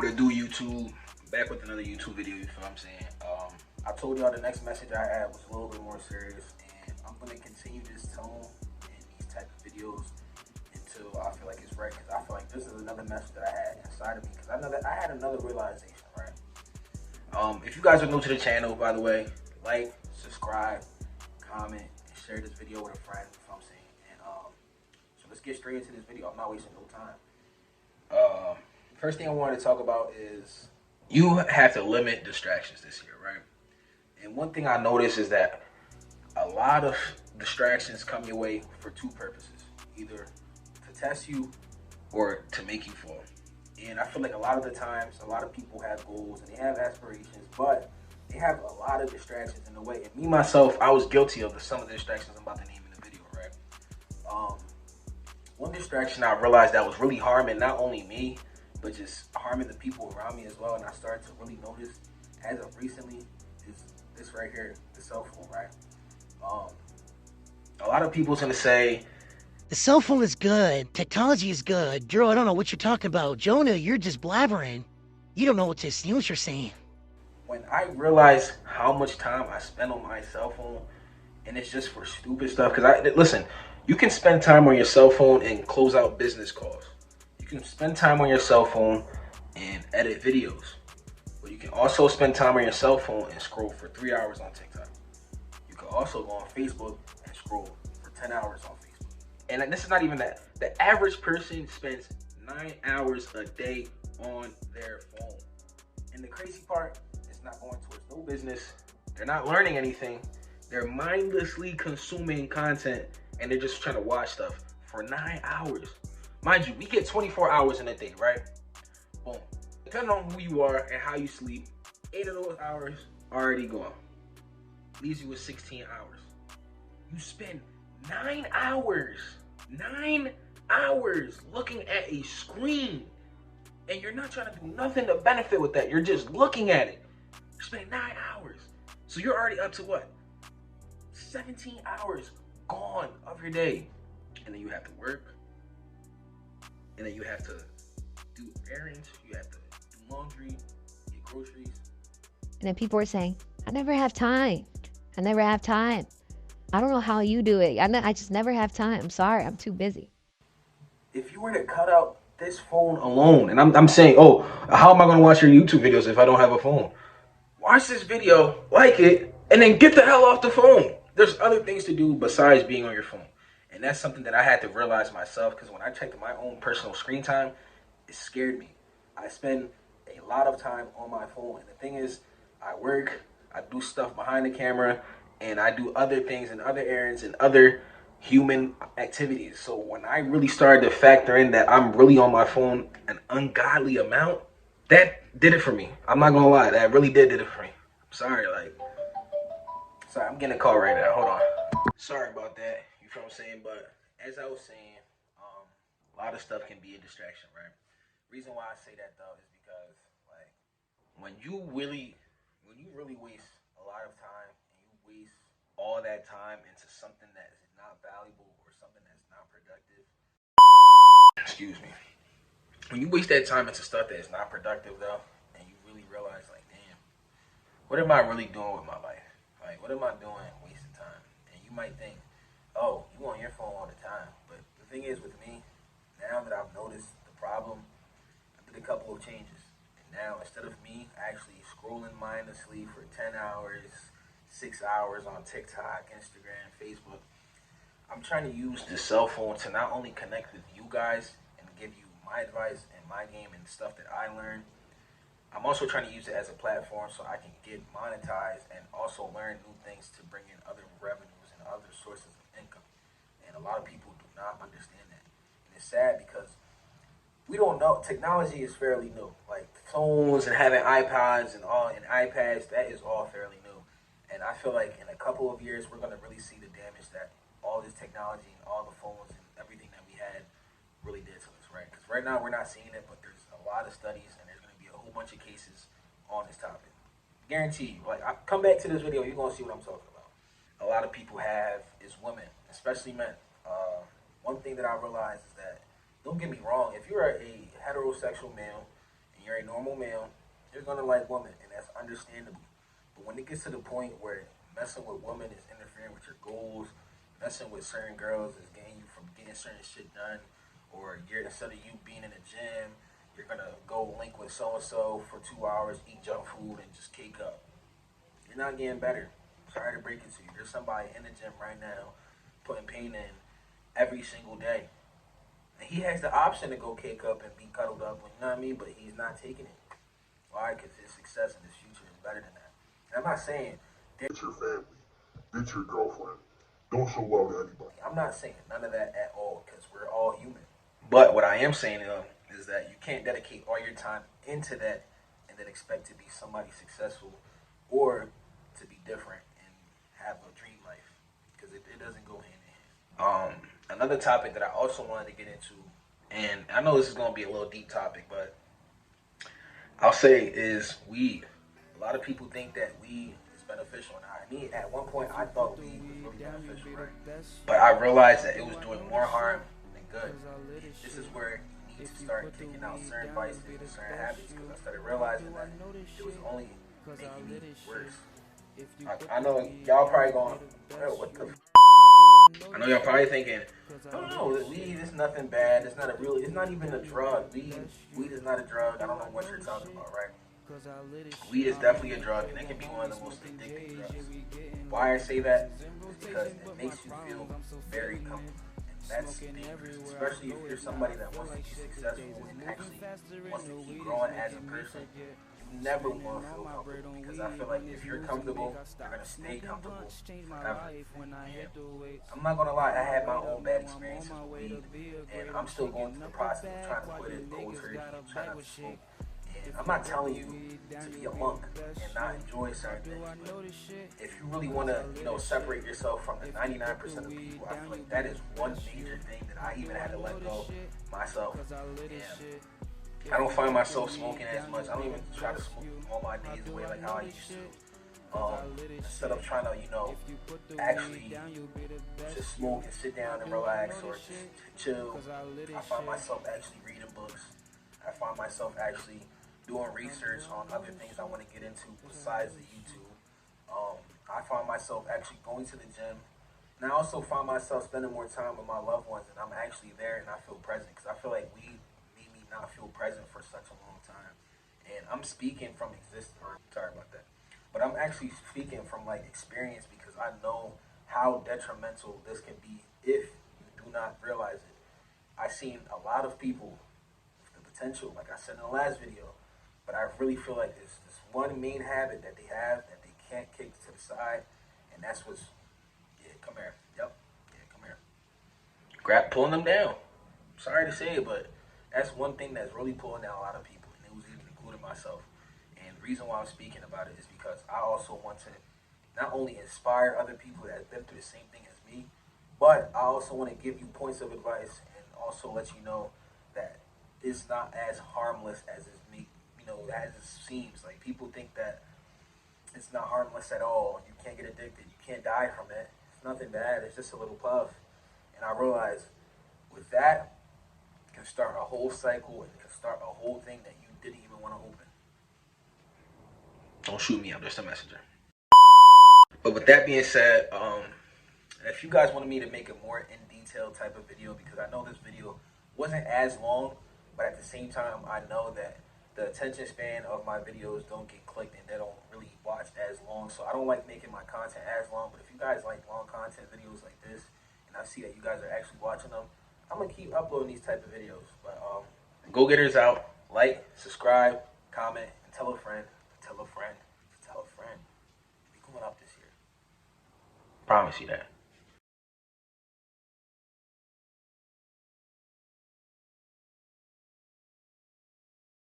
What it do, YouTube? Back with another YouTube video, you feel what I'm saying? I told y'all the next message I had was a little bit more serious, and I'm going to continue this tone in these type of videos until I feel like it's right, because I feel like this is another message that I had inside of me, because I know that I had another realization, right? If you guys are new to the channel, by the way, like, subscribe, comment, and share this video with a friend, you know what I'm saying? And so let's get straight into this video. I'm not wasting no time. First thing I wanted to talk about is you have to limit distractions this year, right? And one thing I noticed is that a lot of distractions come your way for two purposes, either to test you or to make you fall. And I feel like a lot of the times, a lot of people have goals and they have aspirations, but they have a lot of distractions in the way. And me, myself, I was guilty of some of the distractions I'm about to name in the video, right? One distraction I realized that was really harming not only me, but just harming the people around me as well. And I started to really notice as of recently is this right here, the cell phone, right? A lot of people's gonna say, the cell phone is good, technology is good. Drew, I don't know what you're talking about. Jonah, you're just blabbering. You don't know what you're saying. When I realize how much time I spend on my cell phone, and it's just for stupid stuff, because listen, you can spend time on your cell phone and close out business calls. You can spend time on your cell phone and edit videos. But you can also spend time on your cell phone and scroll for 3 hours on TikTok. You can also go on Facebook and scroll for 10 hours on Facebook. And this is not even that. The average person spends 9 hours a day on their phone. And the crazy part, it's not going towards no business. They're not learning anything. They're mindlessly consuming content, and they're just trying to watch stuff for 9 hours. Mind you, we get 24 hours in a day, right? Boom. Depending on who you are and how you sleep, 8 of those hours already gone. Leaves you with 16 hours. You spend 9 hours looking at a screen, and you're not trying to do nothing to benefit with that. You're just looking at it. You're spending 9 hours. So you're already up to what? 17 hours gone of your day. And then you have to work. And then you have to do errands. You have to do laundry, get groceries. And then people are saying, I never have time. I never have time. I don't know how you do it. I just never have time. I'm sorry. I'm too busy. If you were to cut out this phone alone, and I'm saying, oh, how am I going to watch your YouTube videos if I don't have a phone? Watch this video, like it, and then get the hell off the phone. There's other things to do besides being on your phone. And that's something that I had to realize myself, because when I checked my own personal screen time, it scared me. I spend a lot of time on my phone. And the thing is, I work, I do stuff behind the camera, and I do other things and other errands and other human activities. So when I really started to factor in that I'm really on my phone an ungodly amount, that did it for me. I'm not gonna lie, that really did it for me. I'm sorry, sorry, I'm getting a call right now. Hold on. Sorry about that. You feel what I'm saying? But as I was saying, a lot of stuff can be a distraction, right? Reason why I say that though is because when you really waste a lot of time and you waste all that time into something that is not valuable or something that's not productive. Excuse me. When you waste that time into stuff that is not productive though, and you really realize damn, what am I really doing with my life? What am I doing wasting time? And you might think, oh, you on your phone all the time. But the thing is with me, now that I've noticed the problem, I did a couple of changes. And now instead of me actually scrolling mindlessly for 10 hours, 6 hours on TikTok, Instagram, Facebook, I'm trying to use the cell phone to not only connect with you guys and give you my advice and my game and stuff that I learned. I'm also trying to use it as a platform so I can get monetized and also learn new things to bring in other revenues and other sources of income. And a lot of people do not understand that. And it's sad because we don't know. Technology is fairly new. Like phones and having iPods and iPads, that is all fairly new. And I feel like in a couple of years, we're going to really see the damage that all this technology and all the phones and everything that we had really did to us, right? Because right now we're not seeing it, but there's a lot of studies and there's going to be a whole bunch of cases on this topic. Guarantee you, I come back to this video, you're going to see what I'm talking about. A lot of people have is women, especially men. One thing that I realized is that, don't get me wrong, if you're a heterosexual male and you're a normal male, you're gonna like women, and that's understandable. But when it gets to the point where messing with women is interfering with your goals, messing with certain girls is getting you from getting certain shit done, or you're instead of you being in the gym, you're gonna go link with so and so for 2 hours, eat junk food, and just cake up. You're not getting better. Sorry to break it to you. There's somebody in the gym right now putting pain in every single day. And he has the option to go cake up and be cuddled up, you know what I mean? But he's not taking it. Why? Because his success and his future is better than that. And I'm not saying It's your family. It's your girlfriend. Don't show love to anybody. I'm not saying none of that at all because we're all human. But what I am saying is that you can't dedicate all your time into that and then expect to be somebody successful or to be different and have a dream life because it doesn't go hand in hand. Another topic that I also wanted to get into, and I know this is going to be a little deep topic, but I'll say is weed. A lot of people think that weed is beneficial. Now, I mean, at one point, I thought weed was really beneficial, right? But I realized that it was doing more harm than good. This is where you need to start taking out certain vices and certain habits because I started realizing that it was only making me worse. I know y'all probably going, "Bro, what the I know y'all probably thinking, I don't know, weed is nothing bad. It's not even a drug. Weed is not a drug. I don't know what you're talking about, right? Weed is definitely a drug, and it can be one of the most addictive drugs. Why I say that is because it makes you feel very comfortable. And that's dangerous, especially if you're somebody that wants to be successful and actually wants to keep growing as a person. You never want to feel comfortable because I feel like if you're comfortable, you're going to stay comfortable forever. And I'm not going to lie, I had my own bad experiences with weed, and I'm still going through the process of trying to quit it cold turkey and trying not to smoke. And I'm not telling you to be a monk and not enjoy certain things, but if you really want to, separate yourself from the 99% of people, I feel like that is one major thing that I even had to let go myself. And I don't find myself smoking as much. I don't even try to smoke all my days away like how I used to. Instead of trying to, actually just smoke and sit down and relax or just chill, I find myself actually reading books. I find myself actually doing research on other things I want to get into besides the YouTube. I find myself actually going to the gym. And I also find myself spending more time with my loved ones, and I'm actually there and I feel present because I feel like weed made me not feel present for such a long time. And I'm speaking from sorry about that. But I'm actually speaking from experience because I know how detrimental this can be if you do not realize it. I've seen a lot of people with the potential, like I said in the last video, but I really feel like there's this one main habit that they have that they can't kick to the side, and that's come here. Yep. Yeah, come here. Pulling them down. Sorry to say it, but that's one thing that's really pulling down a lot of people, and it was even including myself. And the reason why I'm speaking about it is because I also want to not only inspire other people that have been through the same thing as me, but I also want to give you points of advice and also let you know that it's not as harmless as as it seems. Like people think that it's not harmless at all. You can't get addicted. You can't die from it. It's nothing bad. It's just a little puff. And I realized with that, it can start a whole cycle and it can start a whole thing that you didn't even want to open. Don't shoot me. I'm just a messenger. But with that being said, if you guys wanted me to make a more in-detail type of video, because I know this video wasn't as long, but at the same time, I know that the attention span of my videos don't get clicked and they don't really watch as long. So I don't like making my content as long. But if you guys like long content videos like this, and I see that you guys are actually watching them, I'm going to keep uploading these type of videos. But Go-Getters out. Like, subscribe, comment, and tell a friend. Tell a friend. Tell a friend. We're going up this year. Promise you that.